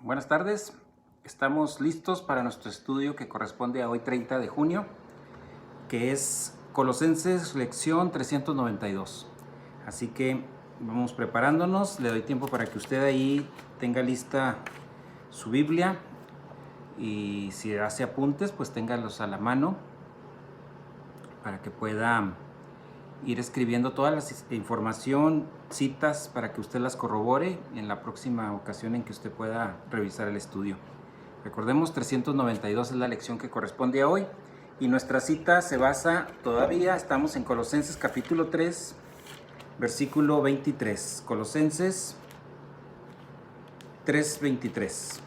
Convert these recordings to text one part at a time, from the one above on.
Buenas tardes. Estamos listos para nuestro estudio que corresponde a hoy 30 de junio, que es Colosenses lección 392. Así que vamos preparándonos. Le doy tiempo para que usted ahí tenga lista su Biblia y si hace apuntes, pues téngalos a la mano para que pueda ir escribiendo toda la información, citas, para que usted las corrobore en la próxima ocasión en que usted pueda revisar el estudio. Recordemos, 392 es la lección que corresponde a hoy y nuestra cita se basa, todavía estamos en Colosenses capítulo 3, versículo 23. Colosenses 3:23.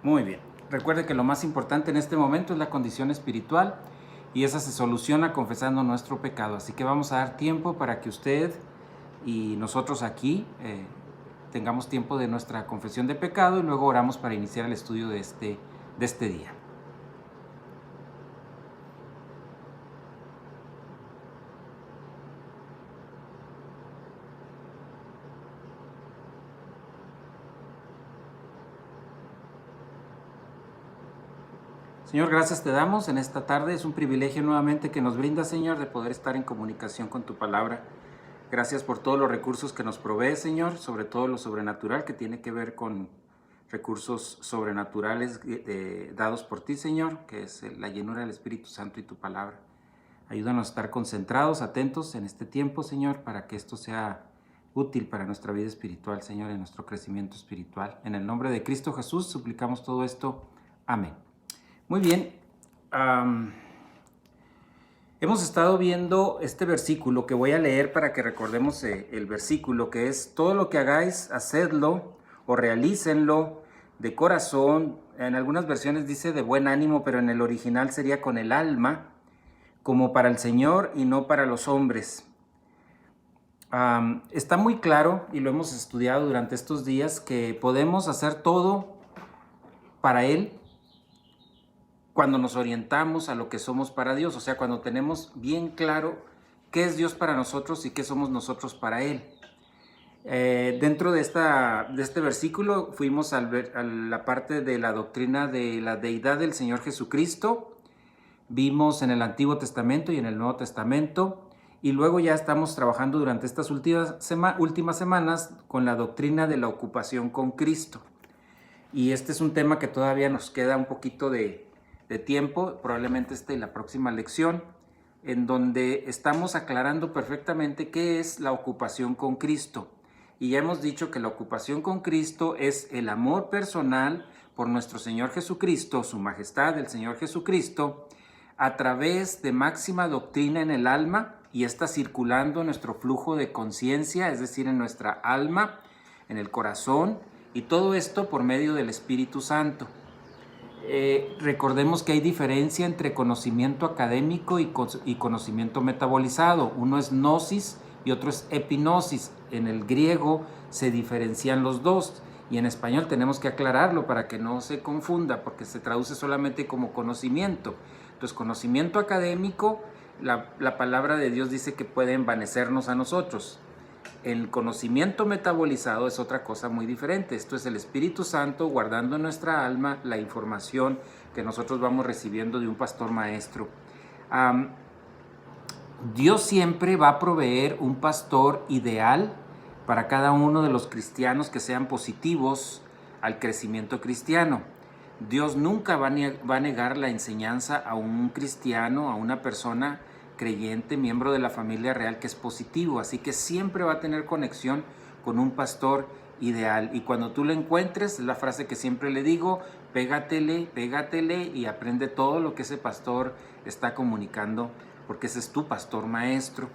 Muy bien. Recuerde que lo más importante en este momento es la condición espiritual y esa se soluciona confesando nuestro pecado. Así que vamos a dar tiempo para que usted y nosotros aquí tengamos tiempo de nuestra confesión de pecado y luego oramos para iniciar el estudio de este día. Señor, gracias te damos en esta tarde. Es un privilegio nuevamente que nos brinda, Señor, de poder estar en comunicación con tu palabra. Gracias por todos los recursos que nos provee, Señor, sobre todo lo sobrenatural que tiene que ver con recursos sobrenaturales dados por ti, Señor, que es la llenura del Espíritu Santo y tu palabra. Ayúdanos a estar concentrados, atentos en este tiempo, Señor, para que esto sea útil para nuestra vida espiritual, Señor, en nuestro crecimiento espiritual. En el nombre de Cristo Jesús suplicamos todo esto. Amén. Muy bien. Hemos estado viendo este versículo que voy a leer para que recordemos el versículo, que es: todo lo que hagáis, hacedlo o realícenlo de corazón. En algunas versiones dice de buen ánimo, pero en el original sería con el alma, como para el Señor y no para los hombres. Está muy claro, y lo hemos estudiado durante estos días, que podemos hacer todo para Él cuando nos orientamos a lo que somos para Dios, o sea, cuando tenemos bien claro qué es Dios para nosotros y qué somos nosotros para Él. Dentro de este versículo fuimos a la parte de la doctrina de la deidad del Señor Jesucristo. Vimos en el Antiguo Testamento y en el Nuevo Testamento, y luego ya estamos trabajando durante estas últimas semanas con la doctrina de la ocupación con Cristo. Y este es un tema que todavía nos queda un poquito de tiempo, probablemente en la próxima lección, en donde estamos aclarando perfectamente qué es la ocupación con Cristo. Y ya hemos dicho que la ocupación con Cristo es el amor personal por nuestro Señor Jesucristo, su majestad, el Señor Jesucristo, a través de máxima doctrina en el alma, y está circulando en nuestro flujo de conciencia, es decir, en nuestra alma, en el corazón, y todo esto por medio del Espíritu Santo. Recordemos que hay diferencia entre conocimiento académico y conocimiento metabolizado. Uno es gnosis y otro es epignosis. En el griego se diferencian los dos y en español tenemos que aclararlo para que no se confunda, porque se traduce solamente como conocimiento. Entonces, conocimiento académico, la palabra de Dios dice que puede envanecernos a nosotros. El conocimiento metabolizado es otra cosa muy diferente. Esto es el Espíritu Santo guardando en nuestra alma la información que nosotros vamos recibiendo de un pastor maestro. Dios siempre va a proveer un pastor ideal para cada uno de los cristianos que sean positivos al crecimiento cristiano. Dios nunca va a negar la enseñanza a un cristiano, a una persona creyente, miembro de la familia real, que es positivo. Así que siempre va a tener conexión con un pastor ideal. Y cuando tú lo encuentres, es la frase que siempre le digo: pégatele y aprende todo lo que ese pastor está comunicando, porque ese es tu pastor maestro.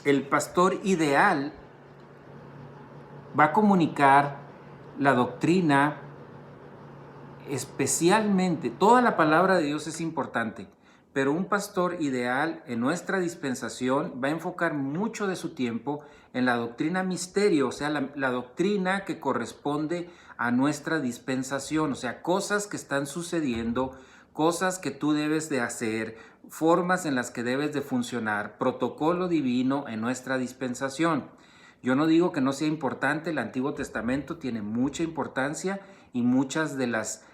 El pastor ideal va a comunicar la doctrina, especialmente, toda la palabra de Dios es importante, pero un pastor ideal en nuestra dispensación va a enfocar mucho de su tiempo en la doctrina misterio, o sea, la doctrina que corresponde a nuestra dispensación, o sea, cosas que están sucediendo, cosas que tú debes de hacer, formas en las que debes de funcionar, protocolo divino en nuestra dispensación. Yo no digo que no sea importante, el Antiguo Testamento tiene mucha importancia y muchas de las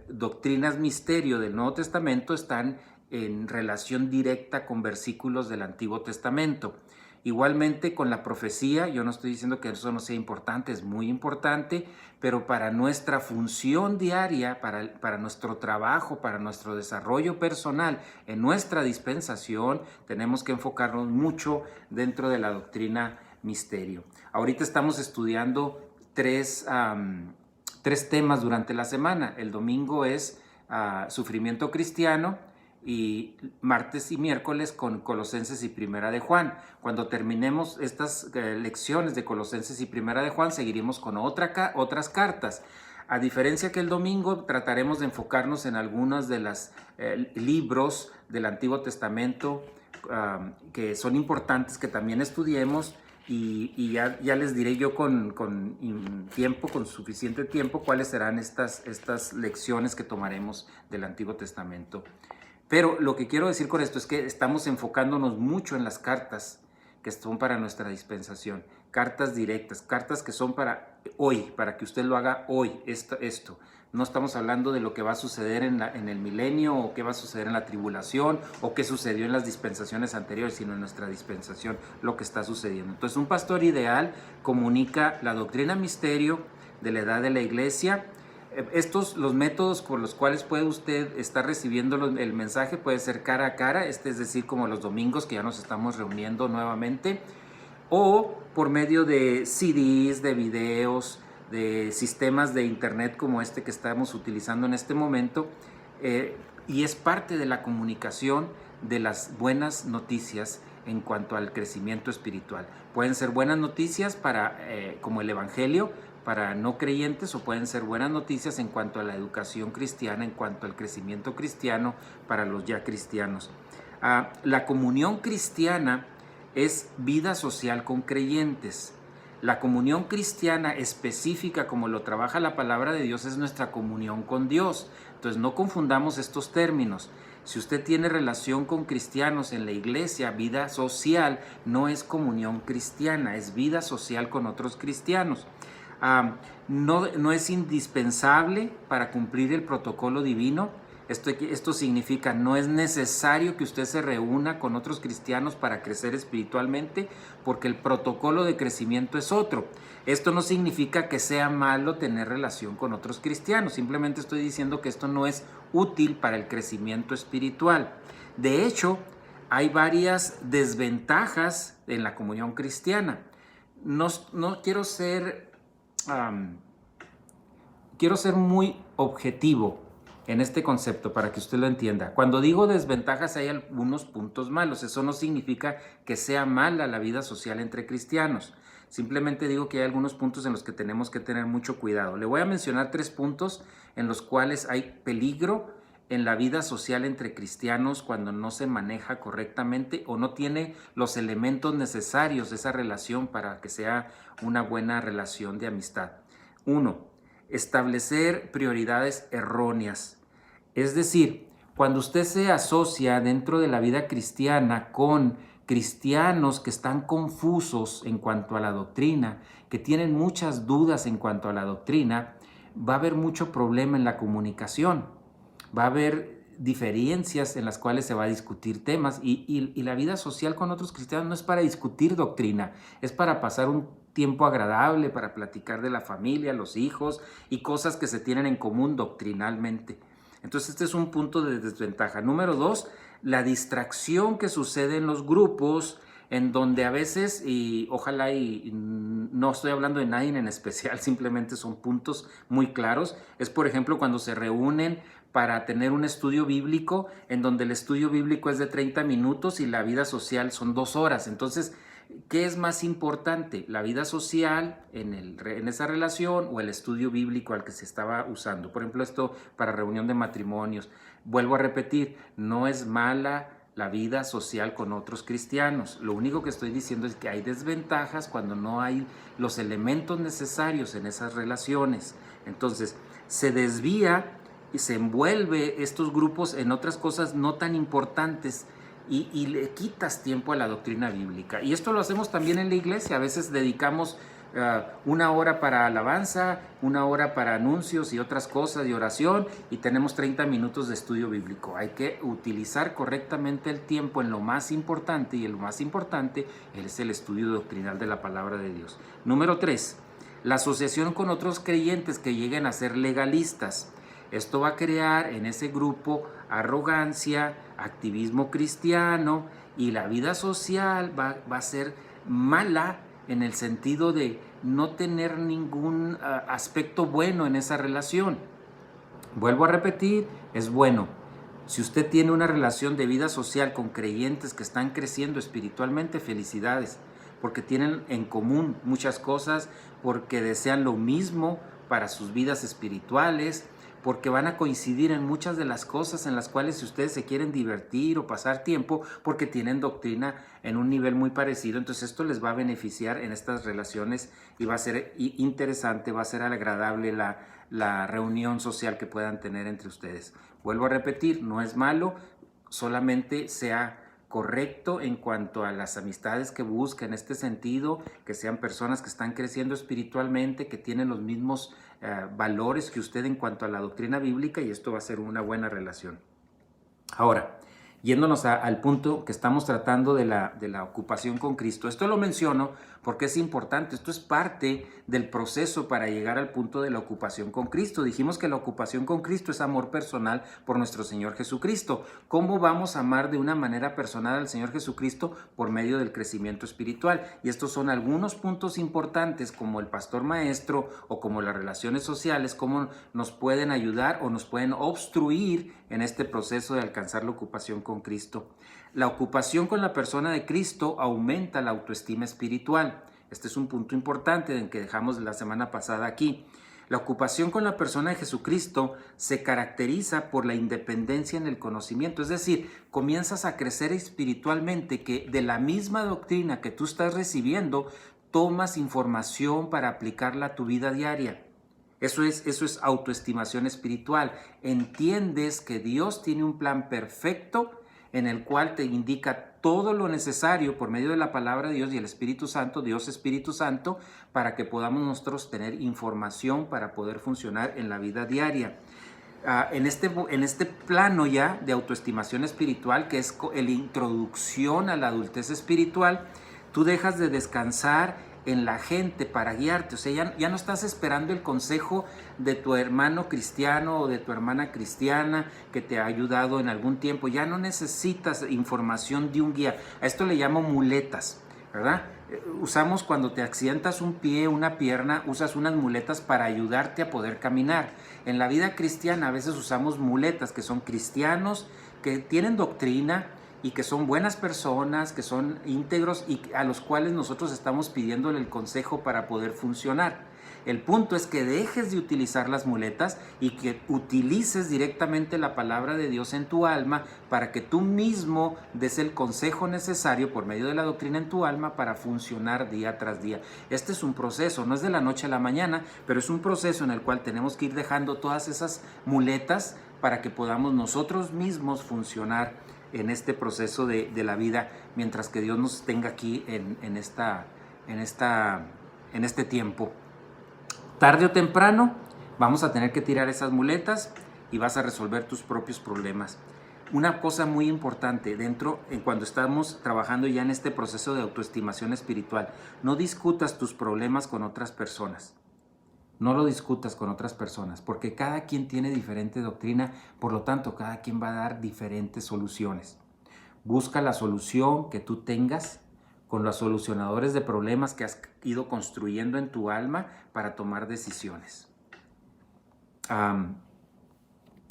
doctrinas misterio del Nuevo Testamento están en relación directa con versículos del Antiguo Testamento. Igualmente con la profecía, yo no estoy diciendo que eso no sea importante, es muy importante, pero para nuestra función diaria, para nuestro trabajo, para nuestro desarrollo personal, en nuestra dispensación, tenemos que enfocarnos mucho dentro de la doctrina misterio. Ahorita estamos estudiando tres temas durante la semana. El domingo es sufrimiento cristiano, y martes y miércoles con Colosenses y Primera de Juan. Cuando terminemos estas lecciones de Colosenses y Primera de Juan, seguiremos con otras cartas. A diferencia que el domingo trataremos de enfocarnos en algunos de los libros del Antiguo Testamento que son importantes que también estudiemos, y ya les diré yo con suficiente tiempo, cuáles serán estas lecciones que tomaremos del Antiguo Testamento. Pero lo que quiero decir con esto es que estamos enfocándonos mucho en las cartas que son para nuestra dispensación, cartas directas, cartas que son para hoy, para que usted lo haga hoy, esto. No estamos hablando de lo que va a suceder en el milenio, o qué va a suceder en la tribulación, o qué sucedió en las dispensaciones anteriores, sino en nuestra dispensación, lo que está sucediendo. Entonces, un pastor ideal comunica la doctrina misterio de la edad de la iglesia. Los métodos por los cuales puede usted estar recibiendo el mensaje puede ser cara a cara, es decir, como los domingos que ya nos estamos reuniendo nuevamente, o por medio de CDs, de videos, de sistemas de internet como este que estamos utilizando en este momento, y es parte de la comunicación de las buenas noticias en cuanto al crecimiento espiritual. Pueden ser buenas noticias como el Evangelio, para no creyentes, o pueden ser buenas noticias en cuanto a la educación cristiana, en cuanto al crecimiento cristiano para los ya cristianos. La comunión cristiana es vida social con creyentes. La comunión cristiana específica, como lo trabaja la palabra de Dios, es nuestra comunión con Dios. Entonces no confundamos estos términos. Si usted tiene relación con cristianos en la iglesia, vida social no es comunión cristiana, es vida social con otros cristianos. No es indispensable para cumplir el protocolo divino. Esto significa, no es necesario que usted se reúna con otros cristianos para crecer espiritualmente, porque el protocolo de crecimiento es otro. Esto no significa que sea malo tener relación con otros cristianos, simplemente estoy diciendo que esto no es útil para el crecimiento espiritual. De hecho, hay varias desventajas en la comunión cristiana. No quiero ser muy objetivo en este concepto para que usted lo entienda. Cuando digo desventajas, hay algunos puntos malos. Eso no significa que sea mala la vida social entre cristianos. Simplemente digo que hay algunos puntos en los que tenemos que tener mucho cuidado. Le voy a mencionar 3 puntos en los cuales hay peligro en la vida social entre cristianos cuando no se maneja correctamente o no tiene los elementos necesarios de esa relación para que sea una buena relación de amistad. 1. Establecer prioridades erróneas. Es decir, cuando usted se asocia dentro de la vida cristiana con cristianos que están confusos en cuanto a la doctrina, que tienen muchas dudas en cuanto a la doctrina, va a haber mucho problema en la comunicación. Va a haber diferencias en las cuales se va a discutir temas, y la vida social con otros cristianos no es para discutir doctrina, es para pasar un tiempo agradable, para platicar de la familia, los hijos y cosas que se tienen en común doctrinalmente. Entonces este es un punto de desventaja. Número 2, la distracción que sucede en los grupos, en donde a veces, y ojalá y no estoy hablando de nadie en especial, simplemente son puntos muy claros, es por ejemplo cuando se reúnen para tener un estudio bíblico, en donde el estudio bíblico es de 30 minutos y la vida social son 2 horas. Entonces, ¿qué es más importante? ¿La vida social en esa relación o el estudio bíblico al que se estaba usando? Por ejemplo, esto para reunión de matrimonios. Vuelvo a repetir, no es mala la vida social con otros cristianos. Lo único que estoy diciendo es que hay desventajas cuando no hay los elementos necesarios en esas relaciones. Entonces, se desvía y se envuelve estos grupos en otras cosas no tan importantes y le quitas tiempo a la doctrina bíblica. Y esto lo hacemos también en la iglesia. A veces dedicamos una hora para alabanza, una hora para anuncios y otras cosas de oración, y tenemos 30 minutos de estudio bíblico. Hay que utilizar correctamente el tiempo en lo más importante, y lo más importante es el estudio doctrinal de la palabra de Dios. Número 3, la asociación con otros creyentes que lleguen a ser legalistas. Esto va a crear en ese grupo arrogancia, activismo cristiano, y la vida social va a ser mala en el sentido de no tener ningún aspecto bueno en esa relación. Vuelvo a repetir, es bueno. Si usted tiene una relación de vida social con creyentes que están creciendo espiritualmente, felicidades, porque tienen en común muchas cosas, porque desean lo mismo para sus vidas espirituales, porque van a coincidir en muchas de las cosas en las cuales si ustedes se quieren divertir o pasar tiempo, porque tienen doctrina en un nivel muy parecido. Entonces esto les va a beneficiar en estas relaciones y va a ser interesante, va a ser agradable la reunión social que puedan tener entre ustedes. Vuelvo a repetir, no es malo, solamente sea correcto en cuanto a las amistades que busca en este sentido, que sean personas que están creciendo espiritualmente, que tienen los mismos valores que usted en cuanto a la doctrina bíblica, y esto va a ser una buena relación. Ahora, yéndonos al punto que estamos tratando de la ocupación con Cristo. Esto lo menciono porque es importante. Esto es parte del proceso para llegar al punto de la ocupación con Cristo. Dijimos que la ocupación con Cristo es amor personal por nuestro Señor Jesucristo. ¿Cómo vamos a amar de una manera personal al Señor Jesucristo? Por medio del crecimiento espiritual. Y estos son algunos puntos importantes, como el pastor maestro o como las relaciones sociales, cómo nos pueden ayudar o nos pueden obstruir en este proceso de alcanzar la ocupación con Cristo. La ocupación con la persona de Cristo aumenta la autoestima espiritual. Este es un punto importante en que dejamos la semana pasada aquí. La ocupación con la persona de Jesucristo se caracteriza por la independencia en el conocimiento, es decir, comienzas a crecer espiritualmente, que de la misma doctrina que tú estás recibiendo, tomas información para aplicarla a tu vida diaria. Eso es autoestimación espiritual. Entiendes que Dios tiene un plan perfecto en el cual te indica todo lo necesario por medio de la palabra de Dios y el Espíritu Santo, Dios Espíritu Santo, para que podamos nosotros tener información para poder funcionar en la vida diaria. En este plano ya de autoestimación espiritual, que es la introducción a la adultez espiritual, tú dejas de descansar en la gente para guiarte. O sea, ya no estás esperando el consejo de tu hermano cristiano o de tu hermana cristiana que te ha ayudado en algún tiempo. Ya no necesitas información de un guía. A esto le llamo muletas, ¿verdad? Usamos cuando te accidentas un pie, una pierna, usas unas muletas para ayudarte a poder caminar. En la vida cristiana a veces usamos muletas que son cristianos, que tienen doctrina y que son buenas personas, que son íntegros y a los cuales nosotros estamos pidiéndole el consejo para poder funcionar. El punto es que dejes de utilizar las muletas y que utilices directamente la palabra de Dios en tu alma para que tú mismo des el consejo necesario por medio de la doctrina en tu alma para funcionar día tras día. Este es un proceso, no es de la noche a la mañana, pero es un proceso en el cual tenemos que ir dejando todas esas muletas para que podamos nosotros mismos funcionar en este proceso de la vida, mientras que Dios nos tenga aquí en este tiempo. Tarde o temprano vamos a tener que tirar esas muletas y vas a resolver tus propios problemas. Una cosa muy importante cuando estamos trabajando ya en este proceso de autoestimación espiritual, no discutas tus problemas con otras personas. No lo discutas con otras personas, porque cada quien tiene diferente doctrina, por lo tanto, cada quien va a dar diferentes soluciones. Busca la solución que tú tengas con los solucionadores de problemas que has ido construyendo en tu alma para tomar decisiones.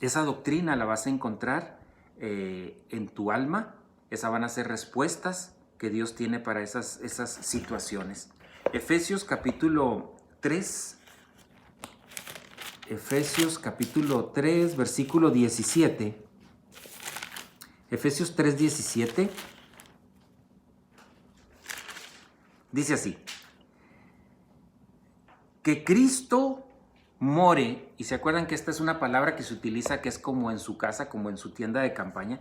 Esa doctrina la vas a encontrar en tu alma. Esas van a ser respuestas que Dios tiene para esas situaciones. Efesios capítulo 3. Efesios capítulo 3, versículo 17. Efesios 3, 17. Dice así: que Cristo more, y se acuerdan que esta es una palabra que se utiliza que es como en su casa, como en su tienda de campaña,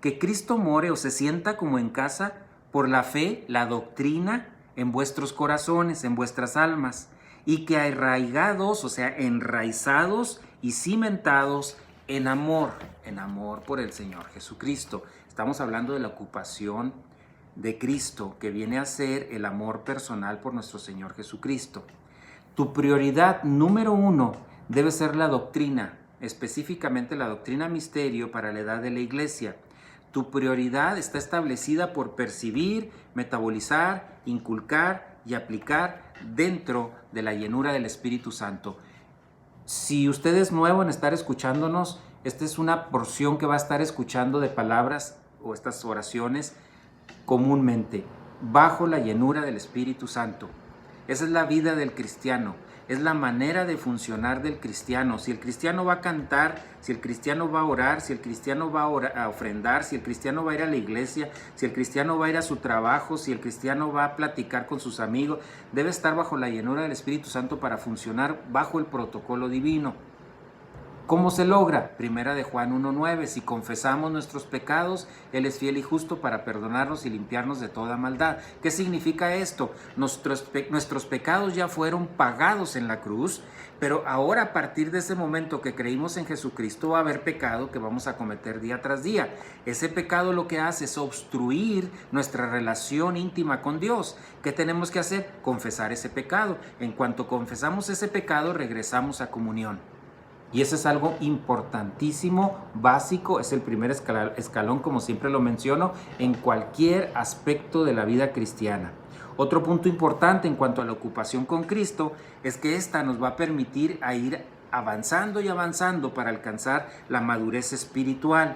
que Cristo more o se sienta como en casa por la fe, la doctrina en vuestros corazones, en vuestras almas, y que arraigados, o sea, enraizados y cimentados en amor por el Señor Jesucristo. Estamos hablando de la ocupación de Cristo, que viene a ser el amor personal por nuestro Señor Jesucristo. Tu prioridad número 1 debe ser la doctrina, específicamente la doctrina misterio para la edad de la iglesia. Tu prioridad está establecida por percibir, metabolizar, inculcar y aplicar dentro de la llenura del Espíritu Santo. Si usted es nuevo en estar escuchándonos, esta es una porción que va a estar escuchando de palabras o estas oraciones comúnmente, bajo la llenura del Espíritu Santo. Esa es la vida del cristiano, es la manera de funcionar del cristiano. Si el cristiano va a cantar, si el cristiano va a orar, si el cristiano va a ofrendar, si el cristiano va a ir a la iglesia, si el cristiano va a ir a su trabajo, si el cristiano va a platicar con sus amigos, debe estar bajo la llenura del Espíritu Santo para funcionar bajo el protocolo divino. ¿Cómo se logra? Primera de Juan 1:9, si confesamos nuestros pecados, Él es fiel y justo para perdonarnos y limpiarnos de toda maldad. ¿Qué significa esto? Nuestros pecados ya fueron pagados en la cruz, pero ahora a partir de ese momento que creímos en Jesucristo va a haber pecado que vamos a cometer día tras día. Ese pecado lo que hace es obstruir nuestra relación íntima con Dios. ¿Qué tenemos que hacer? Confesar ese pecado. En cuanto confesamos ese pecado, regresamos a comunión. Y eso es algo importantísimo, básico, es el primer escalón, como siempre lo menciono, en cualquier aspecto de la vida cristiana. Otro punto importante en cuanto a la ocupación con Cristo es que esta nos va a permitir a ir avanzando y avanzando para alcanzar la madurez espiritual.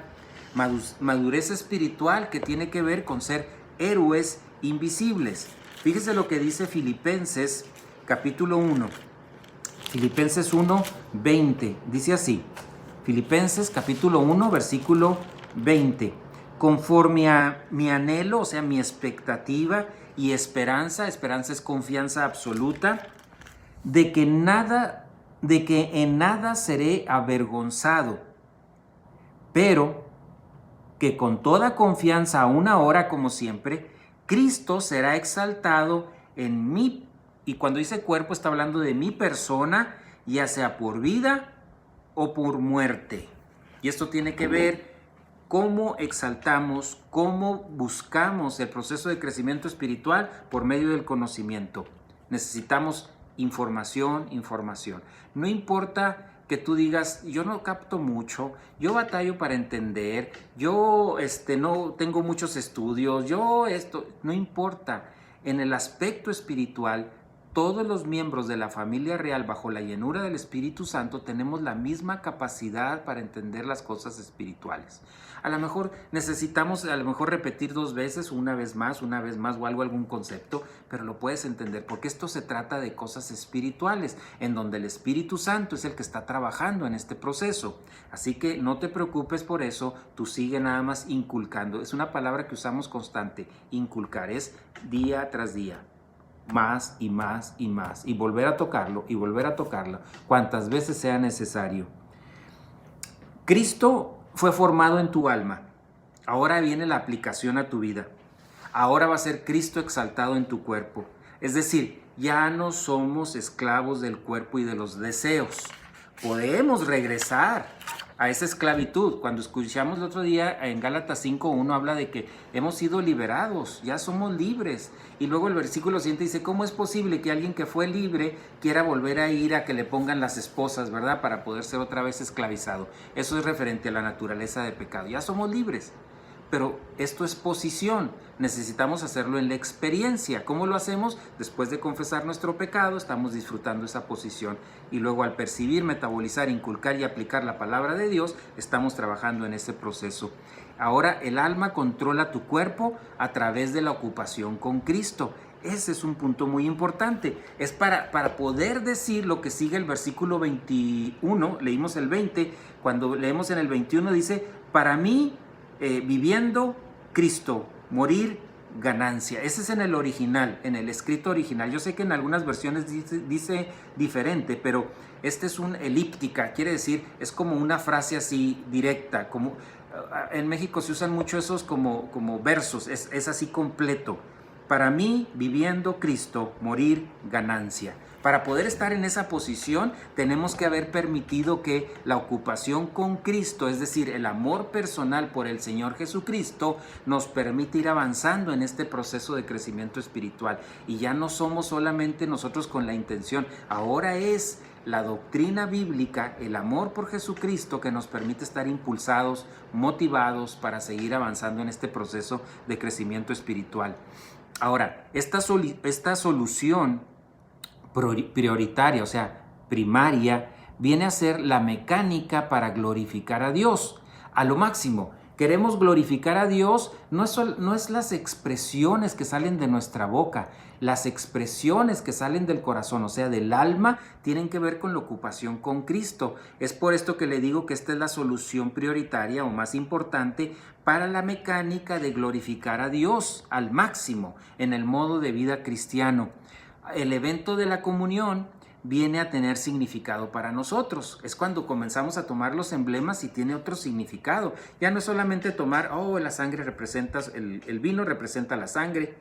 Madurez espiritual que tiene que ver con ser héroes invisibles. Fíjese lo que dice Filipenses capítulo 1. Filipenses 1:20, dice así, Filipenses capítulo 1, versículo 20, conforme a mi anhelo, o sea, mi expectativa y esperanza es confianza absoluta, de que en nada seré avergonzado, pero que con toda confianza, aún ahora como siempre, Cristo será exaltado en mí. Y cuando dice cuerpo está hablando de mi persona, ya sea por vida o por muerte. Y esto tiene que ver cómo exaltamos, cómo buscamos el proceso de crecimiento espiritual por medio del conocimiento. Necesitamos información. No importa que tú digas, yo no capto mucho, yo batallo para entender, yo no tengo muchos estudios, no importa. En el aspecto espiritual, todos los miembros de la familia real bajo la llenura del Espíritu Santo tenemos la misma capacidad para entender las cosas espirituales. A lo mejor necesitamos repetir 2 veces, una vez más o algún concepto, pero lo puedes entender porque esto se trata de cosas espirituales, en donde el Espíritu Santo es el que está trabajando en este proceso. Así que no te preocupes por eso, tú sigue nada más inculcando. Es una palabra que usamos constante, inculcar, es día tras día. Más y más y más, y volver a tocarlo y volver a tocarlo cuantas veces sea necesario. Cristo fue formado en tu alma, ahora viene la aplicación a tu vida. Ahora va a ser Cristo exaltado en tu cuerpo, es decir, ya no somos esclavos del cuerpo y de los deseos. Podemos regresar a esa esclavitud. Cuando escuchamos el otro día en Gálatas 5:1 habla de que hemos sido liberados, ya somos libres. Y luego el versículo siguiente dice, ¿cómo es posible que alguien que fue libre quiera volver a ir a que le pongan las esposas, ¿verdad? Para poder ser otra vez esclavizado. Eso es referente a la naturaleza de pecado. Ya somos libres. Pero esto es posición, necesitamos hacerlo en la experiencia. ¿Cómo lo hacemos? Después de confesar nuestro pecado, estamos disfrutando esa posición. Y luego al percibir, metabolizar, inculcar y aplicar la palabra de Dios, estamos trabajando en ese proceso. Ahora el alma controla tu cuerpo a través de la ocupación con Cristo. Ese es un punto muy importante. Es para poder decir lo que sigue el versículo 21, leímos el 20, cuando leemos en el 21 dice, para mí, viviendo Cristo, morir ganancia. Ese es en el original, en el escrito original. Yo sé que en algunas versiones dice diferente, pero este es un elíptica, quiere decir, es como una frase así directa, como En México se usan mucho esos como versos, es así completo. Para mí, viviendo Cristo, morir ganancia. Para poder estar en esa posición, tenemos que haber permitido que la ocupación con Cristo, es decir, el amor personal por el Señor Jesucristo, nos permite ir avanzando en este proceso de crecimiento espiritual. Y ya no somos solamente nosotros con la intención, ahora es la doctrina bíblica, el amor por Jesucristo, que nos permite estar impulsados, motivados para seguir avanzando en este proceso de crecimiento espiritual. Ahora, esta solución prioritaria, o sea, primaria, viene a ser la mecánica para glorificar a Dios a lo máximo. Queremos glorificar a Dios, no es las expresiones que salen de nuestra boca, las expresiones que salen del corazón, o sea, del alma, tienen que ver con la ocupación con Cristo. Es por esto que le digo que esta es la solución prioritaria o más importante para la mecánica de glorificar a Dios al máximo en el modo de vida cristiano. El evento de la comunión viene a tener significado para nosotros. Es cuando comenzamos a tomar los emblemas y tiene otro significado. Ya no es solamente tomar, la sangre representa, el vino representa la sangre,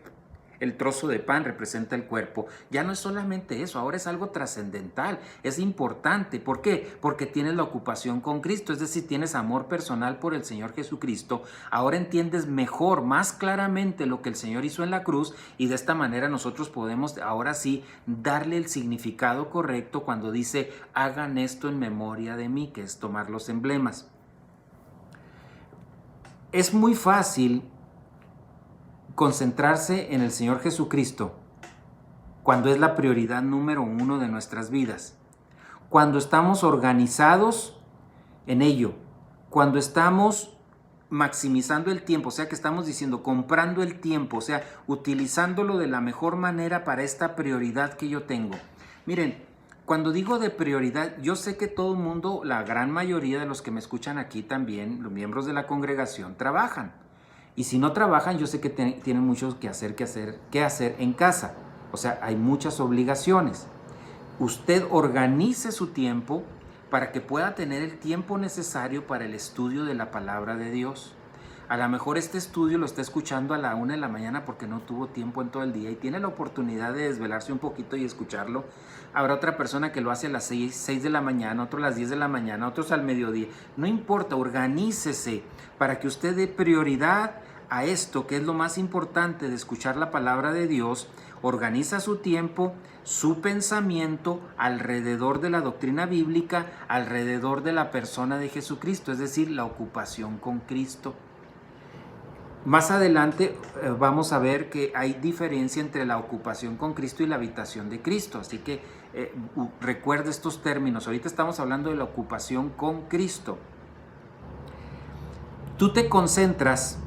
el trozo de pan representa el cuerpo. Ya no es solamente eso, ahora es algo trascendental, es importante. ¿Por qué? Porque tienes la ocupación con Cristo, es decir, tienes amor personal por el Señor Jesucristo. Ahora entiendes mejor, más claramente lo que el Señor hizo en la cruz y de esta manera nosotros podemos ahora sí darle el significado correcto cuando dice hagan esto en memoria de mí, que es tomar los emblemas. Es muy fácil concentrarse en el Señor Jesucristo cuando es la prioridad número 1 de nuestras vidas, cuando estamos organizados en ello, cuando estamos maximizando el tiempo, o sea que estamos diciendo comprando el tiempo, o sea, utilizándolo de la mejor manera para esta prioridad que yo tengo. Miren, cuando digo de prioridad, yo sé que todo el mundo, la gran mayoría de los que me escuchan aquí también, los miembros de la congregación, trabajan. Y si no trabajan, yo sé que tienen mucho que hacer en casa. O sea, hay muchas obligaciones. Usted organice su tiempo para que pueda tener el tiempo necesario para el estudio de la palabra de Dios. A lo mejor este estudio lo está escuchando a la 1 de la mañana porque no tuvo tiempo en todo el día y tiene la oportunidad de desvelarse un poquito y escucharlo. Habrá otra persona que lo hace a las 6 de la mañana, otro a las 10 de la mañana, otros al mediodía. No importa, organícese para que usted dé prioridad a esto, que es lo más importante de escuchar la palabra de Dios. Organiza su tiempo, su pensamiento alrededor de la doctrina bíblica, alrededor de la persona de Jesucristo, es decir, la ocupación con Cristo. Más adelante vamos a ver que hay diferencia entre la ocupación con Cristo y la habitación de Cristo, así que recuerde estos términos. Ahorita estamos hablando de la ocupación con Cristo. Tú te concentras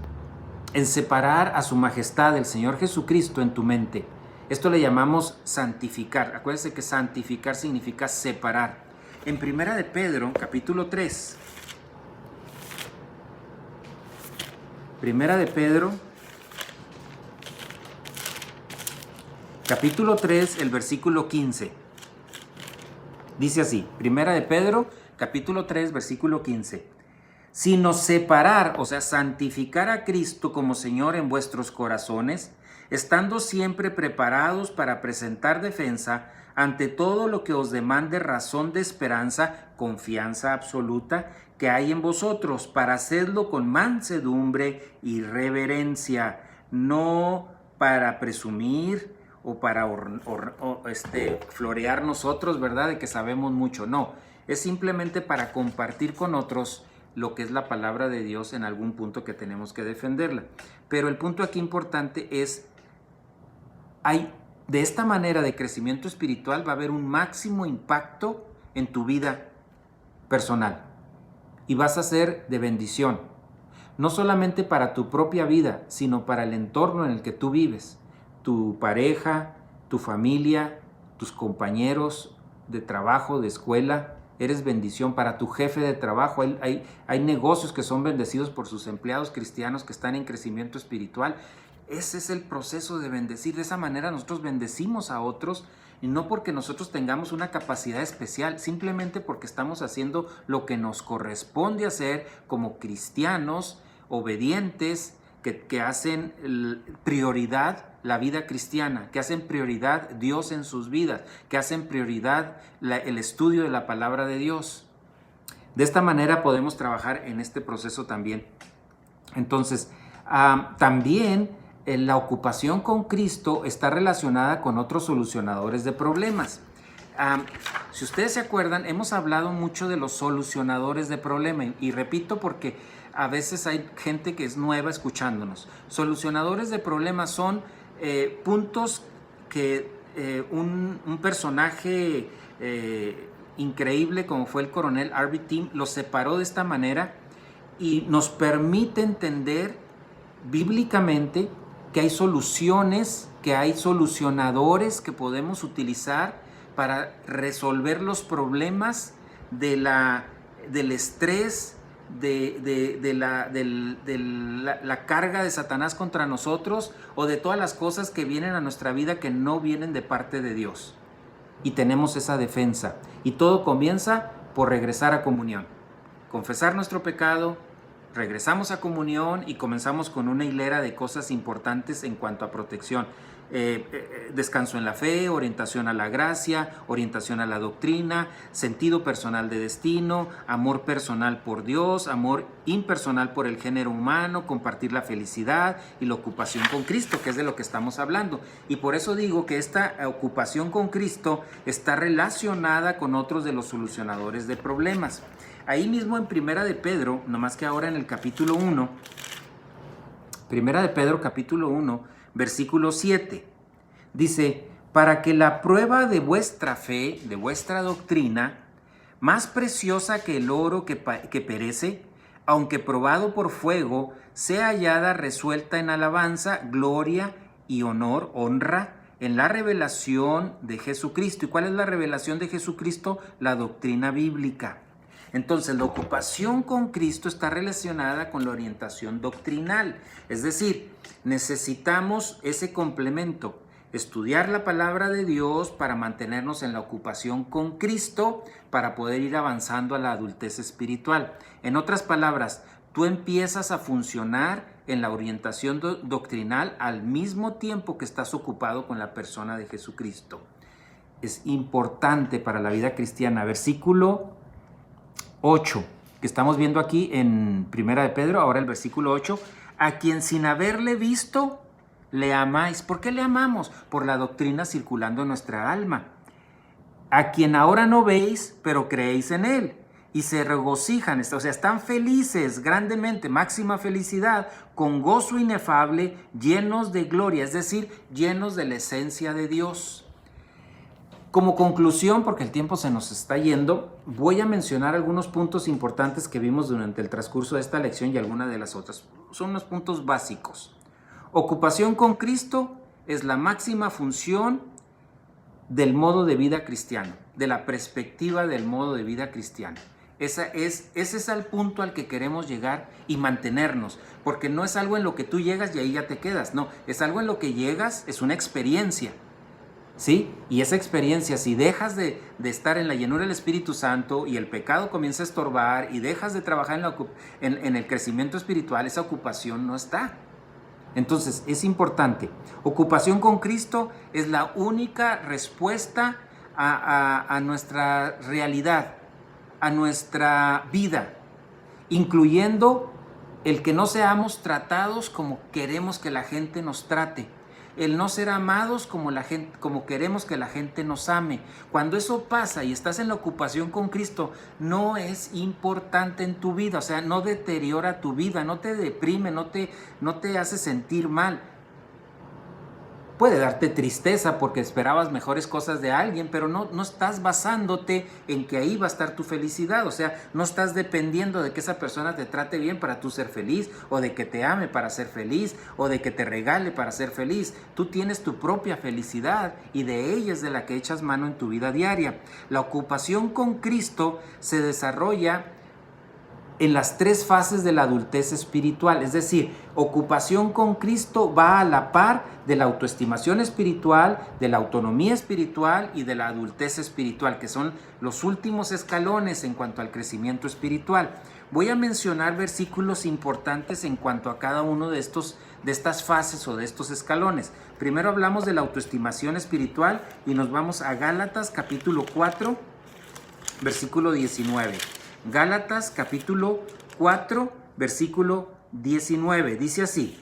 en separar a su majestad, el Señor Jesucristo, en tu mente. Esto le llamamos santificar. Acuérdense que santificar significa separar. En Primera de Pedro, capítulo 3. Primera de Pedro, capítulo 3, el versículo 15. Dice así, Primera de Pedro, capítulo 3, versículo 15. Sino separar, o sea, santificar a Cristo como Señor en vuestros corazones, estando siempre preparados para presentar defensa ante todo lo que os demande razón de esperanza, confianza absoluta que hay en vosotros, para hacerlo con mansedumbre y reverencia, no para presumir o para florear nosotros, ¿verdad? De que sabemos mucho, no, es simplemente para compartir con otros lo que es la palabra de Dios en algún punto que tenemos que defenderla. Pero el punto aquí importante es, de esta manera de crecimiento espiritual va a haber un máximo impacto en tu vida personal y vas a ser de bendición, no solamente para tu propia vida, sino para el entorno en el que tú vives, tu pareja, tu familia, tus compañeros de trabajo, de escuela. Eres bendición para tu jefe de trabajo. Hay negocios que son bendecidos por sus empleados cristianos que están en crecimiento espiritual. Ese es el proceso de bendecir. De esa manera nosotros bendecimos a otros, y no porque nosotros tengamos una capacidad especial, simplemente porque estamos haciendo lo que nos corresponde hacer como cristianos obedientes, que hacen prioridad la vida cristiana, que hacen prioridad Dios en sus vidas, que hacen prioridad el estudio de la palabra de Dios. De esta manera podemos trabajar en este proceso también. Entonces, también la ocupación con Cristo está relacionada con otros solucionadores de problemas. Si ustedes se acuerdan, hemos hablado mucho de los solucionadores de problemas, y repito porque a veces hay gente que es nueva escuchándonos. Solucionadores de problemas son puntos que un personaje increíble como fue el coronel R.B. Tim los separó de esta manera y nos permite entender bíblicamente que hay soluciones, que hay solucionadores que podemos utilizar para resolver los problemas del estrés, de la carga de Satanás contra nosotros, o de todas las cosas que vienen a nuestra vida que no vienen de parte de Dios. Y tenemos esa defensa. Y todo comienza por regresar a comunión. Confesar nuestro pecado, regresamos a comunión y comenzamos con una hilera de cosas importantes en cuanto a protección. Descanso en la fe, orientación a la gracia, orientación a la doctrina, sentido personal de destino, amor personal por Dios, amor impersonal por el género humano, compartir la felicidad y la ocupación con Cristo, que es de lo que estamos hablando. Y por eso digo que esta ocupación con Cristo está relacionada con otros de los solucionadores de problemas. Ahí mismo en Primera de Pedro, nomás que ahora en el capítulo 1, Primera de Pedro capítulo 1, versículo 7, dice: para que la prueba de vuestra fe, de vuestra doctrina, más preciosa que el oro que perece, aunque probado por fuego, sea hallada resuelta en alabanza, gloria y honra, en la revelación de Jesucristo. ¿Y cuál es la revelación de Jesucristo? La doctrina bíblica. Entonces, la ocupación con Cristo está relacionada con la orientación doctrinal. Es decir, necesitamos ese complemento. Estudiar la palabra de Dios para mantenernos en la ocupación con Cristo, para poder ir avanzando a la adultez espiritual. En otras palabras, tú empiezas a funcionar en la orientación doctrinal al mismo tiempo que estás ocupado con la persona de Jesucristo. Es importante para la vida cristiana. Versículo 8, que estamos viendo aquí en Primera de Pedro, ahora el versículo 8, a quien sin haberle visto le amáis. ¿Por qué le amamos? Por la doctrina circulando en nuestra alma. A quien ahora no veis, pero creéis en él y se regocijan, o sea, están felices grandemente, máxima felicidad, con gozo inefable, llenos de gloria, es decir, llenos de la esencia de Dios. Como conclusión, porque el tiempo se nos está yendo, voy a mencionar algunos puntos importantes que vimos durante el transcurso de esta lección y algunas de las otras. Son unos puntos básicos. Ocupación con Cristo es la máxima función del modo de vida cristiano, de la perspectiva del modo de vida cristiano. Ese es el punto al que queremos llegar y mantenernos, porque no es algo en lo que tú llegas y ahí ya te quedas, no, es algo en lo que llegas, es una experiencia. ¿Sí? Y esa experiencia, si dejas de estar en la llenura del Espíritu Santo y el pecado comienza a estorbar y dejas de trabajar en el crecimiento espiritual, esa ocupación no está. Entonces, es importante. Ocupación con Cristo es la única respuesta a nuestra realidad, a nuestra vida, incluyendo el que no seamos tratados como queremos que la gente nos trate. El no ser amados como queremos que la gente nos ame. Cuando eso pasa y estás en la ocupación con Cristo, no es importante en tu vida, o sea, no deteriora tu vida, no te deprime, no te hace sentir mal. Puede darte tristeza porque esperabas mejores cosas de alguien, pero no estás basándote en que ahí va a estar tu felicidad. O sea, no estás dependiendo de que esa persona te trate bien para tú ser feliz, o de que te ame para ser feliz, o de que te regale para ser feliz. Tú tienes tu propia felicidad y de ella es de la que echas mano en tu vida diaria. La ocupación con Cristo se desarrolla en las tres fases de la adultez espiritual. Es decir, ocupación con Cristo va a la par de la autoestimación espiritual, de la autonomía espiritual y de la adultez espiritual, que son los últimos escalones en cuanto al crecimiento espiritual. Voy a mencionar versículos importantes en cuanto a cada uno de estas fases o de estos escalones. Primero hablamos de la autoestimación espiritual y nos vamos a Gálatas capítulo 4, versículo 19. Gálatas capítulo 4, versículo 19. Dice así: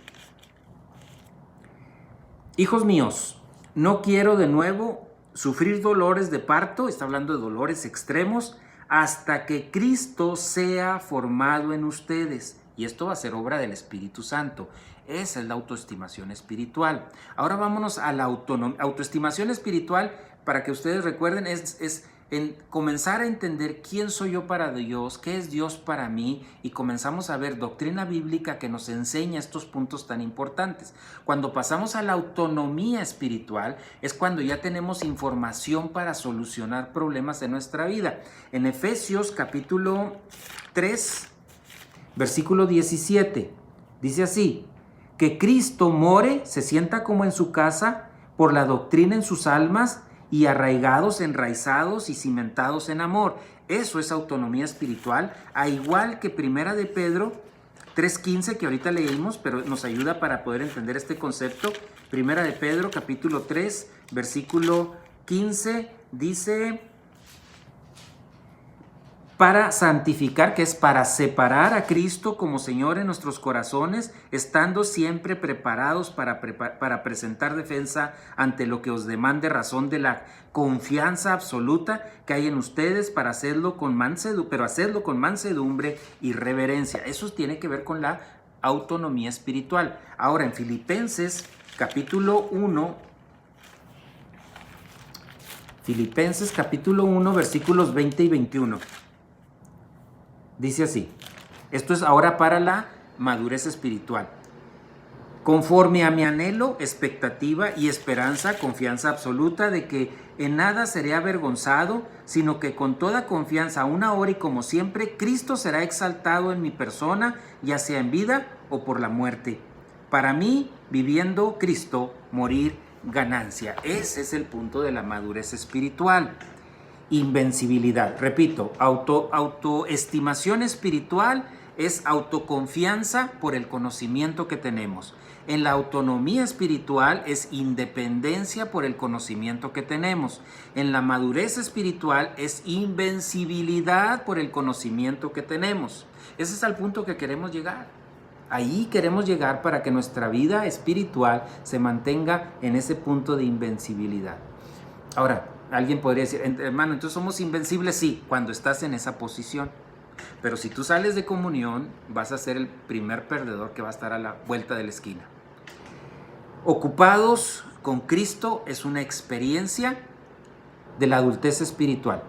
hijos míos, no quiero de nuevo sufrir dolores de parto, está hablando de dolores extremos, hasta que Cristo sea formado en ustedes. Y esto va a ser obra del Espíritu Santo. Esa es la autoestimación espiritual. Ahora vámonos a la autoestimación espiritual, para que ustedes recuerden, es en comenzar a entender quién soy yo para Dios, qué es Dios para mí, y comenzamos a ver doctrina bíblica que nos enseña estos puntos tan importantes. Cuando pasamos a la autonomía espiritual es cuando ya tenemos información para solucionar problemas de nuestra vida. En Efesios capítulo 3, versículo 17, dice así: que Cristo more, se sienta como en su casa, por la doctrina en sus almas, y arraigados, enraizados y cimentados en amor. Eso es autonomía espiritual, a igual que Primera de Pedro 3:15, que ahorita leímos, pero nos ayuda para poder entender este concepto. Primera de Pedro capítulo 3, versículo 15, dice: para santificar, que es para separar a Cristo como Señor en nuestros corazones, estando siempre preparados para presentar defensa ante lo que os demande razón de la confianza absoluta que hay en ustedes, para hacerlo con mansedumbre y reverencia. Eso tiene que ver con la autonomía espiritual. Ahora, en Filipenses capítulo 1, versículos 20 y 21. Dice así: esto es ahora para la madurez espiritual. Conforme a mi anhelo, expectativa y esperanza, confianza absoluta de que en nada seré avergonzado, sino que con toda confianza, aún ahora y como siempre, Cristo será exaltado en mi persona, ya sea en vida o por la muerte. Para mí, viviendo Cristo, morir ganancia. Ese es el punto de la madurez espiritual. Invencibilidad. Repito, autoestimación espiritual es autoconfianza por el conocimiento que tenemos. En la autonomía espiritual es independencia por el conocimiento que tenemos. En la madurez espiritual es invencibilidad por el conocimiento que tenemos. Ese es el punto que queremos llegar. Ahí queremos llegar para que nuestra vida espiritual se mantenga en ese punto de invencibilidad. Ahora, alguien podría decir: hermano, entonces somos invencibles. Sí, cuando estás en esa posición. Pero si tú sales de comunión, vas a ser el primer perdedor que va a estar a la vuelta de la esquina. Ocupados con Cristo es una experiencia de la adultez espiritual.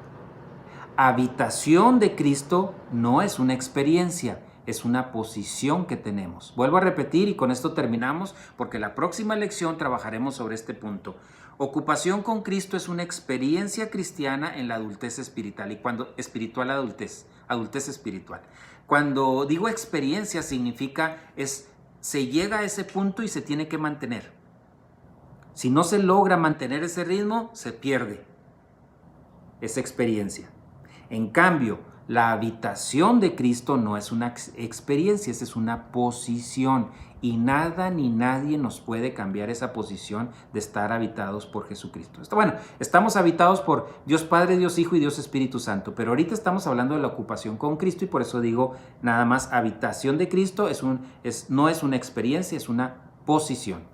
Habitación de Cristo no es una experiencia, es una posición que tenemos. Vuelvo a repetir y con esto terminamos, porque la próxima lección trabajaremos sobre este punto. Ocupación con Cristo es una experiencia cristiana en la adultez espiritual. Y cuando espiritual, adultez espiritual. Cuando digo experiencia, significa se llega a ese punto y se tiene que mantener. Si no se logra mantener ese ritmo, se pierde esa experiencia. En cambio, la habitación de Cristo no es una experiencia, esa es una posición. Y nada ni nadie nos puede cambiar esa posición de estar habitados por Jesucristo. Bueno, estamos habitados por Dios Padre, Dios Hijo y Dios Espíritu Santo, pero ahorita estamos hablando de la ocupación con Cristo y por eso digo nada más habitación de Cristo no es una experiencia, es una posición.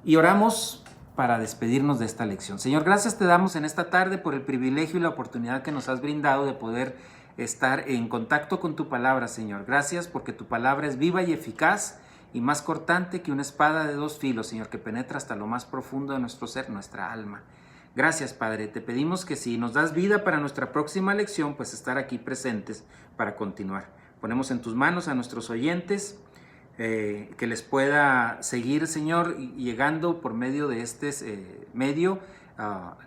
Y oramos para despedirnos de esta lección. Señor, gracias te damos en esta tarde por el privilegio y la oportunidad que nos has brindado de poder estar en contacto con tu palabra, Señor. Gracias porque tu palabra es viva y eficaz y más cortante que una espada de dos filos, Señor, que penetra hasta lo más profundo de nuestro ser, nuestra alma. Gracias, Padre. Te pedimos que si nos das vida para nuestra próxima lección, pues estar aquí presentes para continuar. Ponemos en tus manos a nuestros oyentes, que les pueda seguir, Señor, llegando por medio de este medio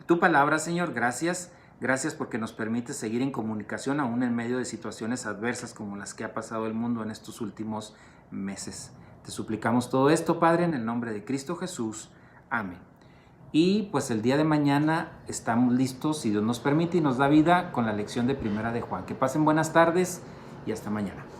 tu palabra, Señor. Gracias. Gracias porque nos permite seguir en comunicación aún en medio de situaciones adversas como las que ha pasado el mundo en estos últimos meses. Te suplicamos todo esto, Padre, en el nombre de Cristo Jesús. Amén. Y pues el día de mañana estamos listos, si Dios nos permite y nos da vida, con la lección de Primera de Juan. Que pasen buenas tardes y hasta mañana.